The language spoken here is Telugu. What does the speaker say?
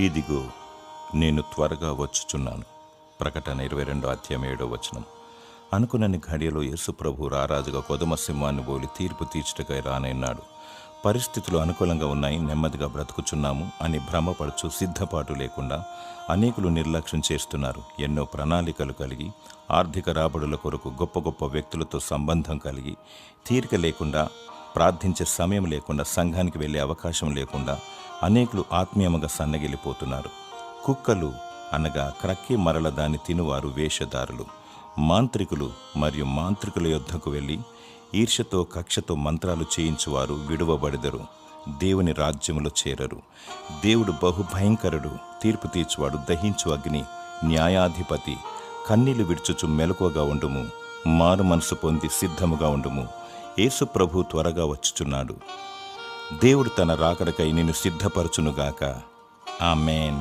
ఇదిగో నేను త్వరగా వచ్చుచున్నాను. ప్రకటన 22:7. అనుకునని ఘడియలో యేసు ప్రభు రారాజుగా కొదమ సింహాన్ని బోలి తీర్పు తీర్చుటకై రానన్నాడు. పరిస్థితులు అనుకూలంగా ఉన్నాయి, నెమ్మదిగా బ్రతుకుచున్నాము అని భ్రమపడుచు సిద్ధపాటు లేకుండా అనేకులు నిర్లక్ష్యం చేస్తున్నారు. ఎన్నో ప్రణాళికలు కలిగి ఆర్థిక రాబడుల కొరకు గొప్ప గొప్ప వ్యక్తులతో సంబంధం కలిగి తీరిక లేకుండా, ప్రార్థించే సమయం లేకుండా, సంఘానికి వెళ్ళే అవకాశం లేకుండా అనేకులు ఆత్మీయముగా సన్నగిలిపోతున్నారు. కుక్కలు అనగా క్రక్కి మరల దాన్ని తినువారు వేషధారులు, మాంత్రికులు మరియు మాంత్రికుల యొద్దకు వెళ్ళి ఈర్ష్యతో కక్షతో మంత్రాలు చేయించువారు విడువబడెదరు, దేవుని రాజ్యములో చేరరు. దేవుడు బహుభయంకరుడు, తీర్పు తీర్చువాడు, దహించు అగ్ని, న్యాయాధిపతి. కన్నీళ్లు విడుచుచు మెలకువగా ఉండుము, మారు మనసు పొంది సిద్ధముగా ఉండుము. యేసు ప్రభు త్వరగా వచ్చుచున్నాడు. దేవుడు తన రాకడకై నిన్ను సిద్ధపరచునుగాక. ఆమేన్.